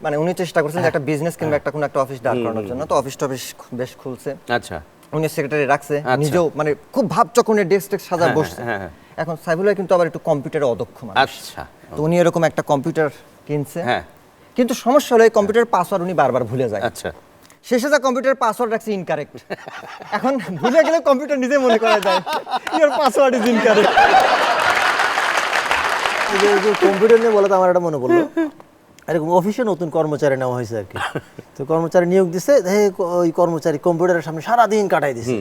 মানে উনি চেষ্টা করছেন যে একটা বিজনেস কিংবা একটা কোনো একটা অফিস দাঁড় করানোর জন্য, তো অফিসটা বেশ খুলছে। আচ্ছা, উনি সেক্রেটারি রাখছে, নিজেও মানে খুব ভাবচকনে ডেস্ক সাজা বসছে। এখন সাইফুল ভাই কিন্তু আবার একটু কম্পিউটারে অদক্ষ মানুষ। আচ্ছা, তো উনি এরকম একটা কম্পিউটার কিনছে, হ্যাঁ, কিন্তু সমস্যা হলো এই কম্পিউটারের পাসওয়ার্ড উনি বারবার ভুলে যায়। আচ্ছা, শেষে যা কম্পিউটারের পাসওয়ার্ড রাখছে ইনকারেক্ট। এখন ভুলে গেলে কম্পিউটার নিজে মনে করা যায় your password is incorrect. Computer নিয়ে বলে তো আমার একটা মনে পড়লো, এরকম অফিসে নতুন কর্মচারী নেওয়া হয়েছে আর কি। তো কর্মচারী নিয়োগ দিছে, ওই কর্মচারী কম্পিউটারের সামনে সারাদিন কাটাই দিছে।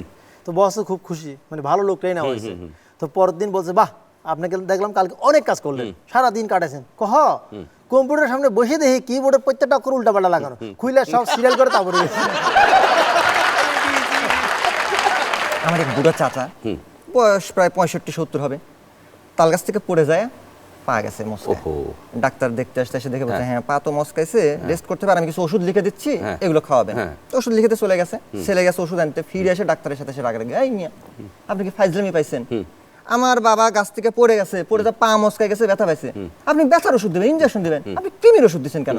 তো বসও খুব খুশি, মানে ভালো লোকটাই নেওয়া হয়েছে। তো পরের দিন বলছে, বাহ আপনাকে দেখলাম কালকে অনেক কাজ করলেন, সারাদিন কাটাইছেন। কম্পিউটারের সামনে বসে দেখি কিবোর্ডের প্রত্যেকটা অক্ষর উল্টাপাল্টা লাগানো, খুইলা সব সিরিয়াল করে তারপরে আমার এক বুড়া চাচা, বয়স প্রায় 65-70 হবে, তাল গাছ থেকে পড়ে যায়, পা গেছে মস্কায়। ডাক্তার দেখতে আসতে এসে দেখে বলছে, হ্যাঁ পা তো মস্কাইছে, রেস্ট করতে পারে, আমি কিছু ওষুধ লিখে দিচ্ছি, এগুলো খাওয়াবেন। তো ওষুধ লিখে চলে গেছে, ছেলে গেছে ওষুধ আনতে, ফিরে এসে ডাক্তারের সাথে রাগারাগি, এই মিয়া আপনি কি ফাইজলামি পাইছেন? আমার বাবা গাছ থেকে পড়ে গেছে, পড়ে তো পা মস্কায় গেছে, ব্যথা পাইছে, আপনি ব্যথার ওষুধ দিবেন, ইনজেকশন দিবেন, আপনি কৃমির ওষুধ দিচ্ছেন কেন?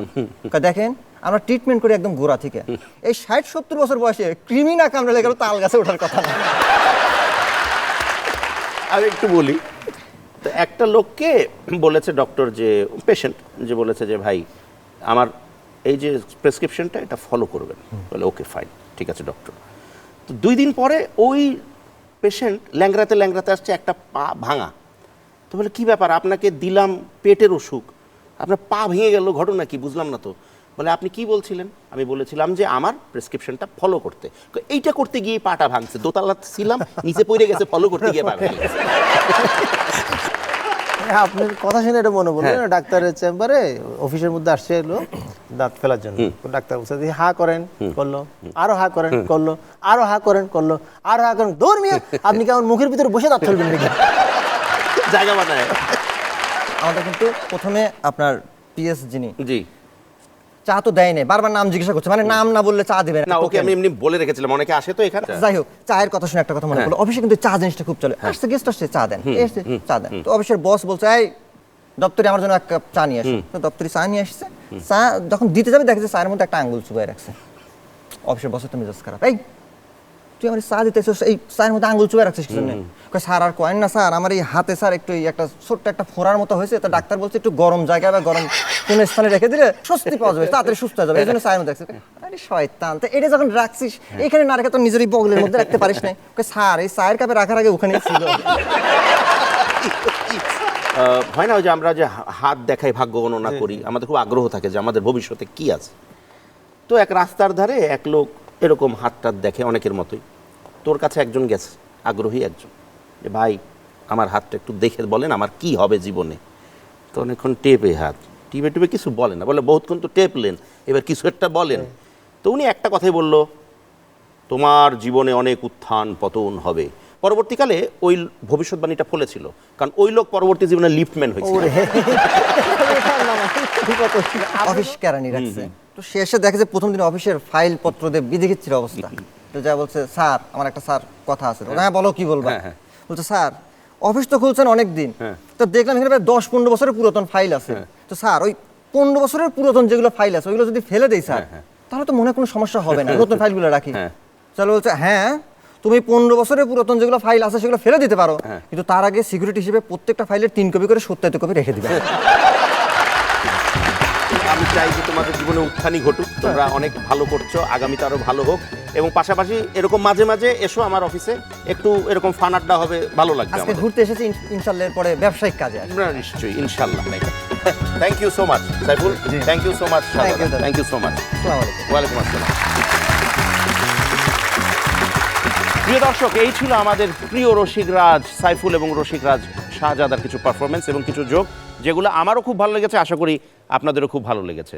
দেখেন আমরা ট্রিটমেন্ট করি একদম গোড়া থেকে, এই 60-70 বছর বয়সে কৃমি না কামড়ালে গেল তাল গাছে ওঠার কথা না। আমি একটু বলি, তো একটা লোককে বলেছে ডক্টর, যে পেশেন্ট যে বলেছে যে ভাই আমার এই যে প্রেসক্রিপশনটা এটা ফলো করবেন, বলে ওকে ফাইন ঠিক আছে ডক্টর। তো 2 দিন পরে ওই পেশেন্ট ল্যাংড়াতে আসছে, একটা পা ভাঙা। তো বলে কি ব্যাপার, আপনাকে দিলাম পেটের অসুখ, আপনার পা ভেঙে গেল, ঘটনা কি বুঝলাম না তো। বলে আপনি কি বলছিলেন? আমি বলেছিলাম যে আমার প্রেসক্রিপশনটা ফলো করতে। এইটা করতে গিয়ে পাটা ভাঙছে, দোতলা ছিলাম, নিচে পড়ে গেছে, ফলো করতে গিয়ে পা ভেঙে গেছে। আপনার কথা শুনে এটা মনে পড়লো, ডাক্তারের চেম্বারে অফিসের মধ্যে আসছে এলো দাঁত ফেলার জন্য। ডাক্তার বলছে হা করেন, করলো, আরো হা করেন, করলো, আরো হা করেন, করলো, আরো হা করেন। দৌড় মিয়া, আপনি কেমন মুখের ভিতরে বসে দাঁত ফেলবেন নাকি? জায়গা বানায়। আমাদের কিন্তু প্রথমে আপনার পিএস যিনি, জি, চা তো দেয় নাই, বারবার নাম জিজ্ঞাসা করছে, মানে নাম না বললে চা দিবে না। ওকে আমি এমনি বলে রেখেছিলাম, অনেকে আসে তো এখানে। যাই হোক, চায়ের কথা শুনে একটা কথা মনে পড়লো, অফিসে কিন্তু চা জিনিসটা খুব চলে। আসছে গেস্ট আসছে, চা দেন, এসে চা দেন। তো অফিসের বস বলছে, এই দপ্তরি আমার জন্য এক কাপ চা নিয়ে আসে। তো দপ্তরি চা নিয়ে আসছে, চা যখন দিতে যাবে দেখেছে চায়ের মধ্যে একটা আঙ্গুল চুবাই রাখছে। অফিসের বসের তো মেজাজ খারাপ, এই তুই আমার চা দিতে এই চায়ের মধ্যে আঙ্গুল চুবাই রাখছিস কিছু নেই। স্যার আর কয়েন না স্যার, আমার এই হাতে স্যার একটু একটা ছোট্ট একটা ফোড়ার মতো হয়েছে, তো ডাক্তার বলছে একটু গরম জায়গায় বা গরম কোন স্থানে রেখে দিলে স্বস্তি পাওয়া যাবে, তাড়াতাড়ি সুস্থ হয়ে যাবে, এই জন্য চায়ের মধ্যে রাখছে। আরে শয়তান, তো এটা যখন রাখছিস এখানে না রেখে তো নিজের এই বগলের মধ্যে রাখতে পারিস না? স্যার এই চায়ের কাপে রাখার আগে ওখানেই ছিল। হয় না ওই যে আমরা যে হাত দেখাই, ভাগ্য গণনা করি, আমাদের খুব আগ্রহ থাকে যে আমাদের ভবিষ্যতে কি আছে। তো এক রাস্তার ধারে এক লোক এরকম হাতটা দেখে, অনেকের মতোই। তোর কাছে একজন গেছে, আগ্রহী একজন, যে ভাই আমার হাতটা একটু দেখে বলেন আমার কি হবে জীবনে। তো অনেকক্ষণ টেপে হাত, টিপে কিছু বলে না, বলে বহুতক্ষণ তো টেপলেন, এবার কিছু একটা বলেন। তো উনি একটা কথাই বলল, তোমার জীবনে অনেক উত্থান পতন হবে। পরবর্তীকালে ওই ভবিষ্যৎবাণীটা ফলেছিল, কারণ ওই লোক পরবর্তী জীবনে লিফটম্যান হয়েছিল। অফিস কেরানি রাখছে, তো শেষে দেখে যে প্রথম দিন অফিসের ফাইল পত্র দিয়ে বিধিকিচ্ছির অবস্থা। তো যা বলছে, স্যার আমার একটা স্যার কথা আছে। হ্যাঁ বলো, কি বলবা? বলছে স্যার অফিস তো খুলছেন অনেক দিন, তো দেখলাম এখানে প্রায় 10-15 বছরের পুরাতন ফাইল আছে। তো স্যার ওই 15 বছরের পুরাতন যেগুলো ফাইল আছে ওইগুলো যদি ফেলে দেই স্যার, তাহলে তো মনে কোনো সমস্যা হবে না, নতুন ফাইলগুলো রাখি। চলো বলছে, হ্যাঁ তুমি 15 বছরের পুরাতন যেগুলো ফাইল আছে সেগুলো ফেলে দিতে পারো, কিন্তু তার আগে সিকিউরিটি হিসেবে প্রত্যেকটা ফাইলের 3 কপি করে 70 কপি রেখে দিবে। আমি চাই যে তোমাদের জীবনে উত্থানই ঘটুক, তোমরা অনেক ভালো করছো, আগামীতে আরো ভালো হোক, এবং পাশাপাশি এরকম মাঝে মাঝে এসো আমার অফিসে, একটু এরকম ফান আড্ডা হবে, ভালো লাগবে। আজকে ঘুরতে এসেছি, ইনশাআল্লাহ এর পরে ব্যবসায়িক কাজে আসবো। নিশ্চয়ই, ইনশাআল্লাহ। Thank you so much Saiful, thank you so much, thank you so much. আসসালামু আলাইকুম। ওয়ালাইকুম আসসালাম। প্রিয় দর্শক, এই ছিল আমাদের প্রিয় রসিকরাজ সাইফুল এবং রসিকরাজ শাহজাদার কিছু পারফরমেন্স এবং কিছু জোক, যেগুলো আমারও খুব ভালো লেগেছে, আশা করি আপনাদেরও খুব ভালো লেগেছে।